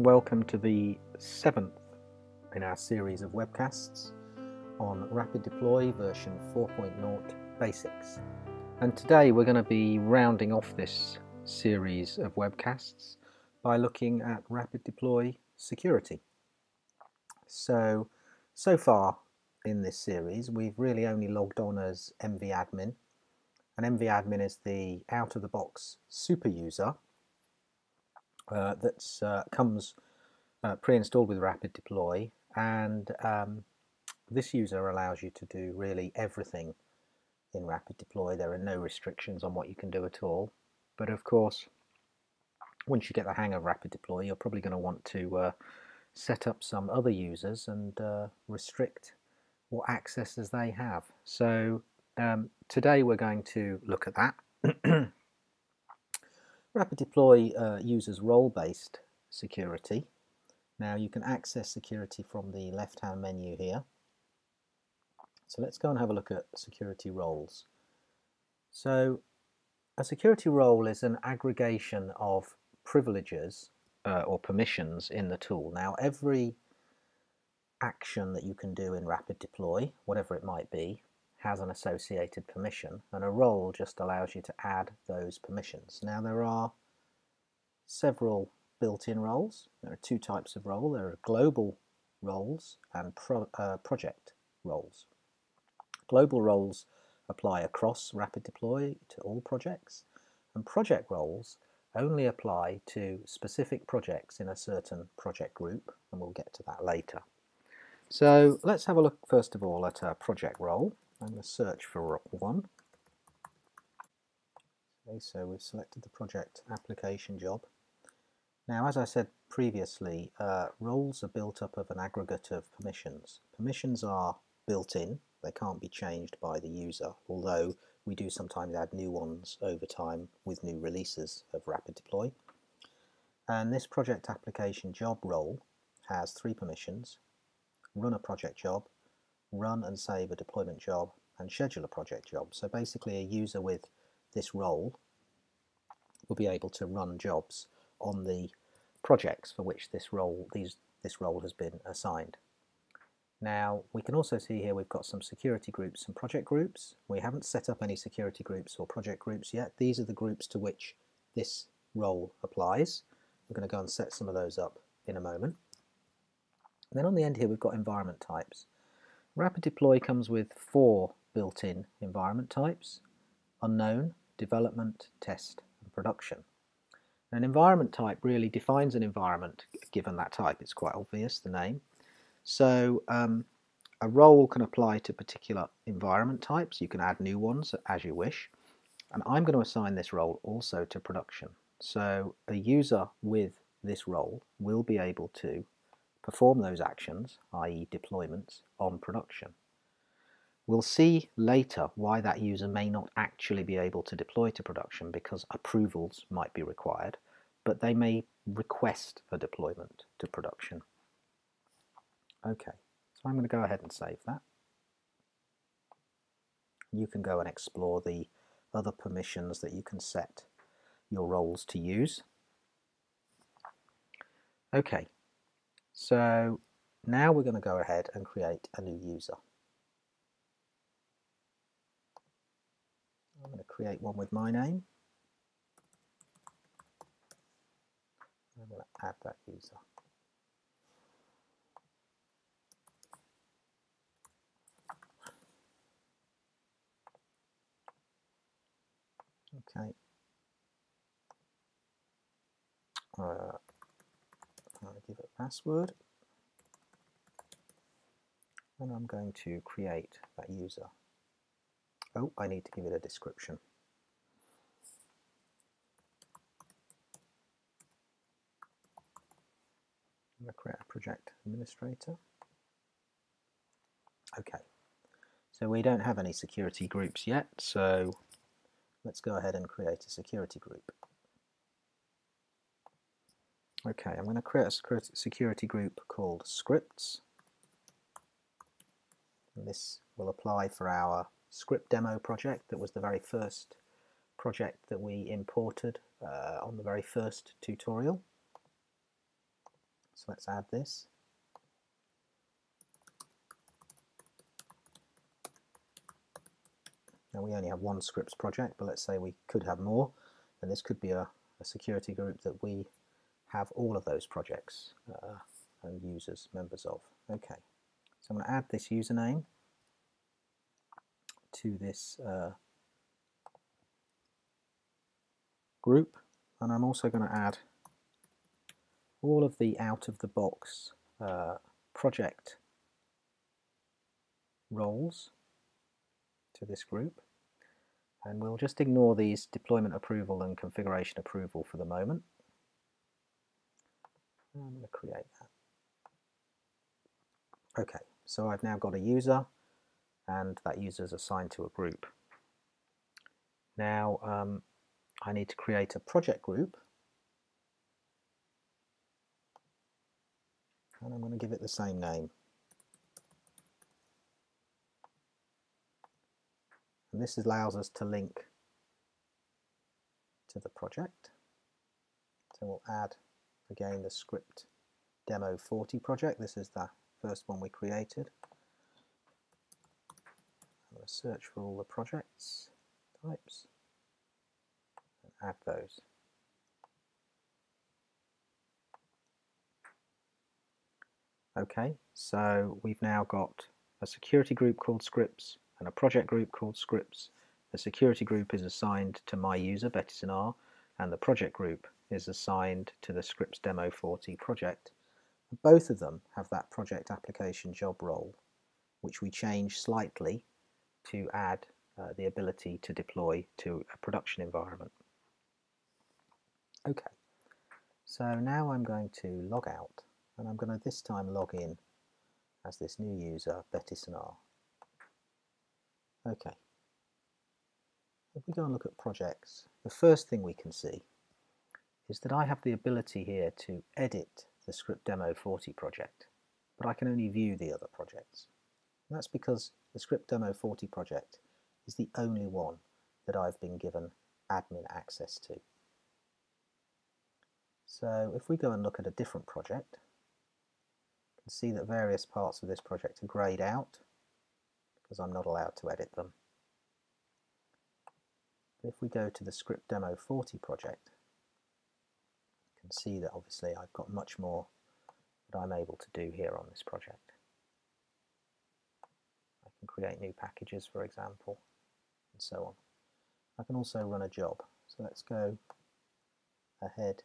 and welcome to the 7th in our series of webcasts on RapidDeploy version 4.0 Basics. And today we're going to be rounding off this series of webcasts by looking at RapidDeploy security. So far in this series we've really only logged on as mvadmin, and mvadmin is the out-of-the-box super user that comes pre-installed with RapidDeploy, and this user allows you to do really everything in RapidDeploy. There are no restrictions on what you can do at all, but of course once you get the hang of RapidDeploy you're probably going to want to set up some other users and restrict what accesses they have. So today we're going to look at that. RapidDeploy uses role-based security. Now you can access security from the left-hand menu here. So let's go and have a look at security roles. So a security role is an aggregation of privileges or permissions in the tool. Now every action that you can do in RapidDeploy, whatever it might be, has an associated permission, and a role just allows you to add those permissions. Now there are several built-in roles. There are two types of role. There are global roles and project roles. Global roles apply across RapidDeploy to all projects, and project roles only apply to specific projects in a certain project group, and we'll get to that later. So let's have a look first of all at a project role. I'm going to search for one. Okay, so we've selected the project application job. Now, as I said previously, roles are built up of an aggregate of permissions. Permissions are built in, they can't be changed by the user, although we do sometimes add new ones over time with new releases of RapidDeploy. And this project application job role has three permissions: run a project job, run and save a deployment job, and schedule a project job. So basically a user with this role will be able to run jobs on the projects for which this role has been assigned. Now we can also see here we've got some security groups and project groups. We haven't set up any security groups or project groups yet. These are the groups to which this role applies. We're going to go and set some of those up in a moment. And then on the end here we've got environment types. RapidDeploy comes with 4 built-in environment types: unknown, development, test, and production. An environment type really defines an environment given that type. It's quite obvious, the name. So a role can apply to particular environment types. You can add new ones as you wish. And I'm going to assign this role also to production. So a user with this role will be able to perform those actions, i.e. deployments, on production. We'll see later why that user may not actually be able to deploy to production, because approvals might be required, but they may request a deployment to production. Okay, so I'm going to go ahead and save that. You can go and explore the other permissions that you can set your roles to use. Okay, so now we're going to go ahead and create a new user. I'm going to create one with my name. I'm going to add that user. Okay. I'll give it a password. And I'm going to create that user. Oh, I need to give it a description. I'm going to create a project administrator. Okay, so we don't have any security groups yet, so let's go ahead and create a security group. Okay, I'm going to create a security group called scripts. And this will apply for our script demo project. That was the very first project that we imported on the very first tutorial. So let's add this. Now we only have one scripts project, but let's say we could have more, and this could be a security group that we have all of those projects and users members of. Okay, so I'm going to add this username to this group, and I'm also going to add all of the out-of-the-box project roles to this group, and we'll just ignore these deployment approval and configuration approval for the moment. I'm going to create that. Okay, so I've now got a user, and that user is assigned to a group. Now I need to create a project group, and I'm going to give it the same name. And this allows us to link to the project. So we'll add again the script demo 40 project. This is the first one we created. I'm going to search for all the projects types and add those. Okay, so we've now got a security group called scripts and a project group called scripts. The security group is assigned to my user, Betty, and the project group is assigned to the scripts demo 40 project. Both of them have that project application job role, which we change slightly to add the ability to deploy to a production environment. Okay, so now I'm going to log out, and I'm going to this time log in as this new user, Betty. Okay, if we go and look at projects, the first thing we can see is that I have the ability here to edit the script demo 40 project, but I can only view the other projects. And that's because the script demo 40 project is the only one that I've been given admin access to. So if we go and look at a different project, you can see that various parts of this project are greyed out because I'm not allowed to edit them. But if we go to the script demo 40 project, you can see that obviously I've got much more that I'm able to do here on this project. I can create new packages, for example, and so on. I can also run a job. So let's go ahead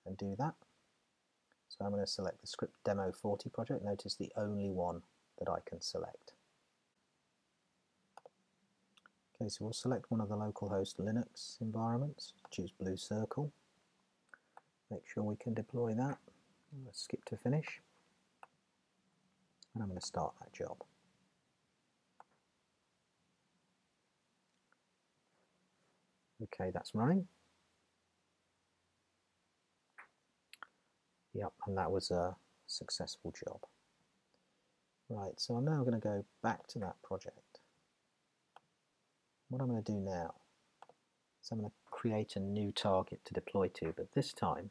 and do that. So I'm going to select the script demo 40 project. Notice the only one that I can select. Okay, so we'll select one of the localhost Linux environments, choose Blue Circle. Make sure we can deploy that. Let's skip to finish. And I'm going to start that job. Okay, that's running. Yep, and that was a successful job. Right, so I'm now going to go back to that project. What I'm going to do now is I'm going to create a new target to deploy to, but this time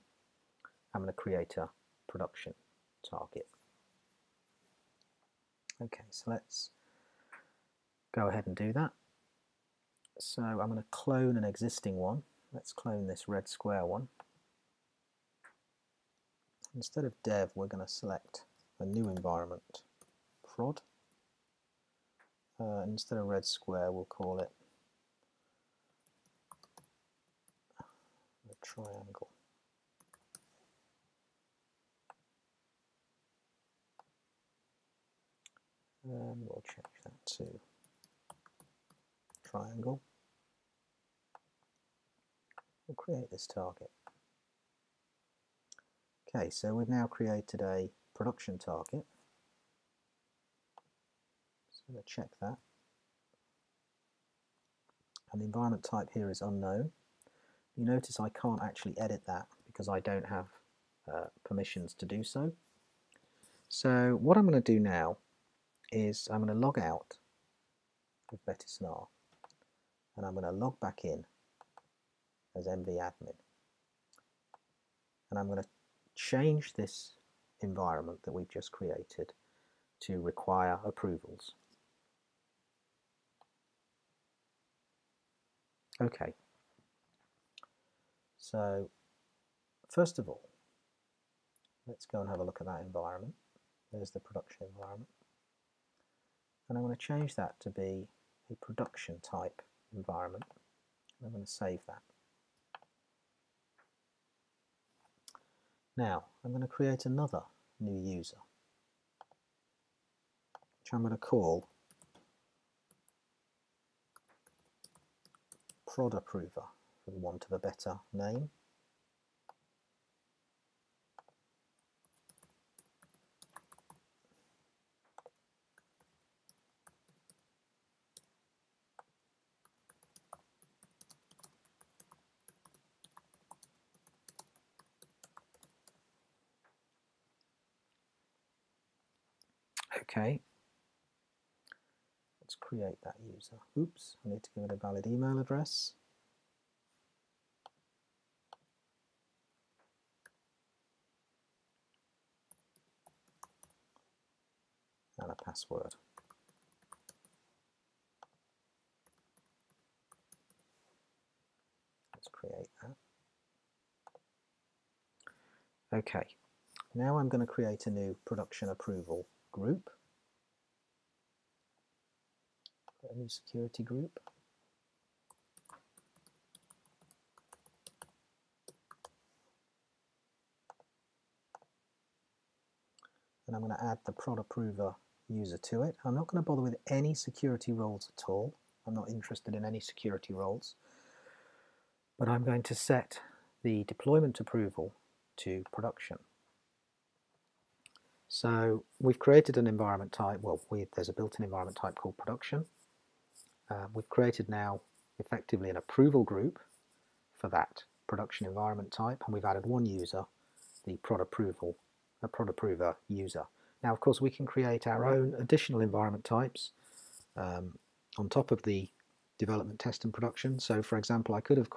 I'm going to create a production target. Okay, so let's go ahead and do that. So I'm going to clone an existing one. Let's clone this red square one. Instead of dev, we're going to select a new environment, prod. Instead of red square, we'll call it a triangle. And we'll change that to triangle. We'll create this target. Okay, so we've now created a production target. So I'm going to check that. And the environment type here is unknown. You notice I can't actually edit that because I don't have permissions to do so. So what I'm going to do now is I'm going to log out of Betty, and I'm going to log back in as mvadmin. And I'm going to change this environment that we've just created to require approvals. Okay, so first of all, let's go and have a look at that environment. There's the production environment. And I want to change that to be a production type environment. I'm going to save that. Now, I'm going to create another new user, which I'm going to call Prod Approver, for the want of a better name. Okay, let's create that user. Oops, I need to give it a valid email address. And a password. Let's create that. Okay, now I'm going to create a new production approval group. A new security group. And I'm going to add the Prod Approver user to it. I'm not going to bother with any security roles at all. I'm not interested in any security roles. But I'm going to set the deployment approval to production. So we've created an environment type. Well, there's a built-in environment type called production. We've created now effectively an approval group for that production environment type, and we've added one user, the Prod Approver user. Now, of course, we can create our own additional environment types on top of the development, test, and production. So, for example, I could have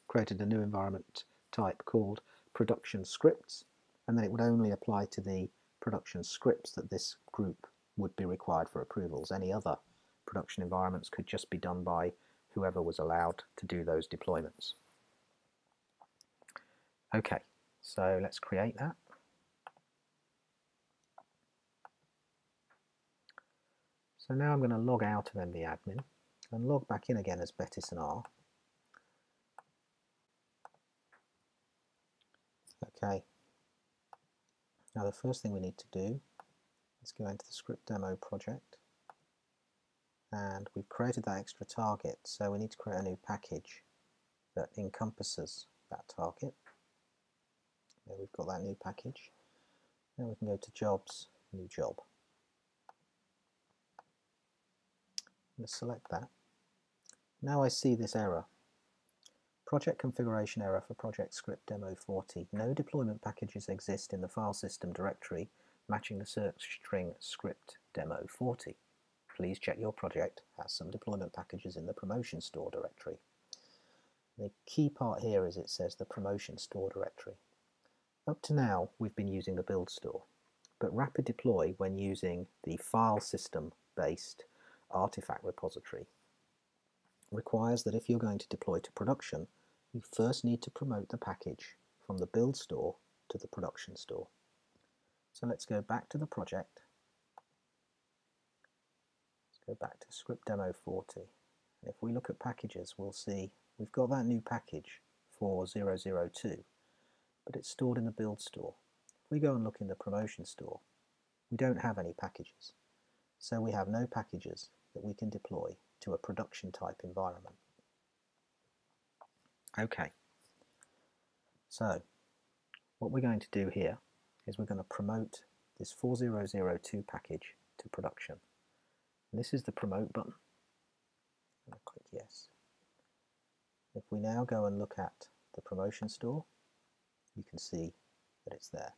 created a new environment type called production scripts, and then it would only apply to the production scripts that this group would be required for approvals. Any other production environments could just be done by whoever was allowed to do those deployments. Okay, so let's create that. So now I'm going to log out of MVAdmin and log back in again as Betis and R. Okay, now the first thing we need to do is go into the script demo project, and we've created that extra target, so we need to create a new package that encompasses that target. There we've got that new package. Now we can go to Jobs, New Job. Let's select that. Now I see this error. Project configuration error for project script demo 40. No deployment packages exist in the file system directory matching the search string script demo 40. Please check your project has some deployment packages in the promotion store directory. The key part here is it says the promotion store directory. Up to now we've been using the build store, but RapidDeploy, when using the file system based artifact repository, requires that if you're going to deploy to production, you first need to promote the package from the build store to the production store. So let's go back to the project. Let's go back to script demo 40. And if we look at packages, we'll see we've got that new package 4002, but it's stored in the build store. If we go and look in the promotion store, we don't have any packages. So we have no packages that we can deploy to a production type environment. Okay, so what we're going to do here is we're going to promote this 4002 package to production. And this is the promote button. I'm going to click yes. If we now go and look at the promotion store, you can see that it's there.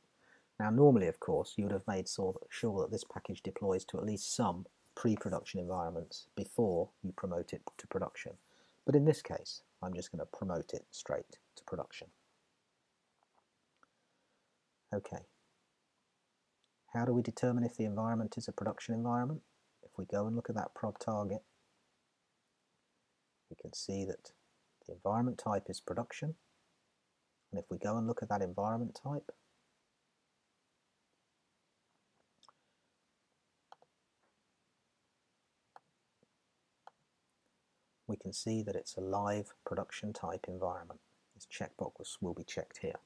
Now normally, of course, you would have made sure that this package deploys to at least some pre-production environments before you promote it to production. But in this case, I'm just going to promote it straight to production. Okay. How do we determine if the environment is a production environment? If we go and look at that prod target, we can see that the environment type is production. And if we go and look at that environment type, we can see that it's a live production type environment. This checkbox will be checked here.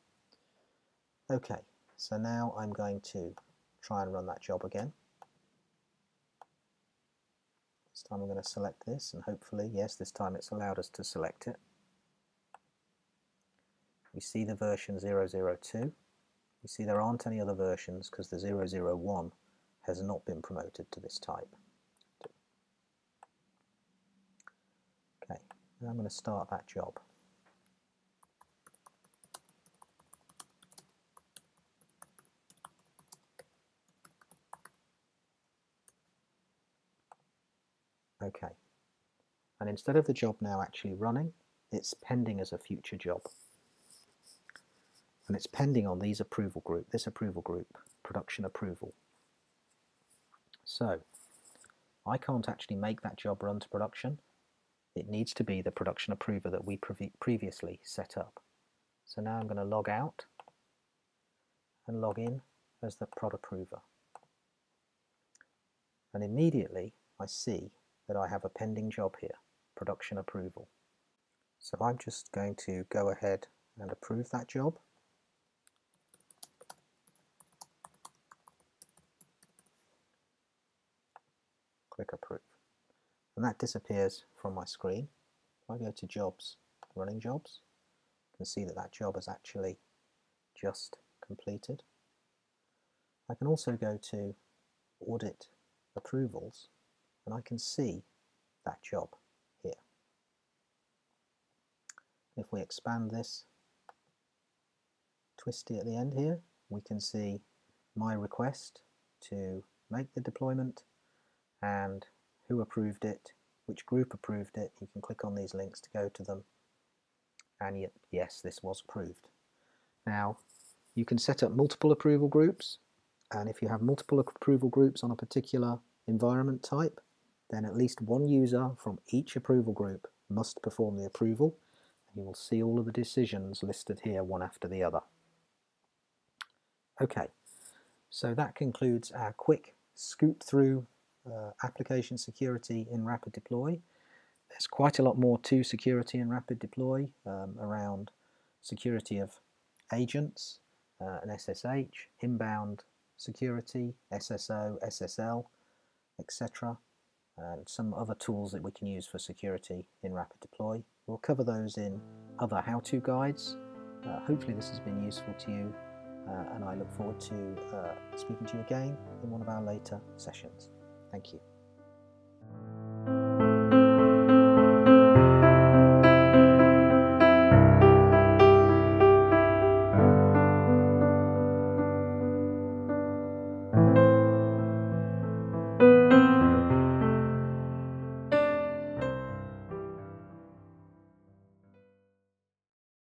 Okay, so now I'm going to try and run that job again. This time I'm going to select this, and hopefully, yes, this time it's allowed us to select it. We see the version 002. You see there aren't any other versions because the 001 has not been promoted to this type. Okay, now I'm going to start that job. Okay, and instead of the job now actually running, it's pending as a future job. And it's pending on these approval group, this approval group, production approval. So, I can't actually make that job run to production. It needs to be the production approver that we previously set up. So now I'm going to log out and log in as the prod approver. And immediately I see that I have a pending job here, production approval. So I'm just going to go ahead and approve that job. Click approve. And that disappears from my screen. If I go to jobs, running jobs, you can see that that job is actually just completed. I can also go to audit approvals and I can see that job here. If we expand this, twisty at the end here, we can see my request to make the deployment and who approved it, which group approved it. You can click on these links to go to them, and yes, this was approved. Now you can set up multiple approval groups, and if you have multiple approval groups on a particular environment type, then at least one user from each approval group must perform the approval, and you will see all of the decisions listed here one after the other. Okay, so that concludes our quick scoop through application security in RapidDeploy. There's quite a lot more to security in RapidDeploy around security of agents and SSH, inbound security, SSO, SSL, etc. and some other tools that we can use for security in RapidDeploy. We'll cover those in other how-to guides. Hopefully this has been useful to you, and I look forward to speaking to you again in one of our later sessions. Thank you.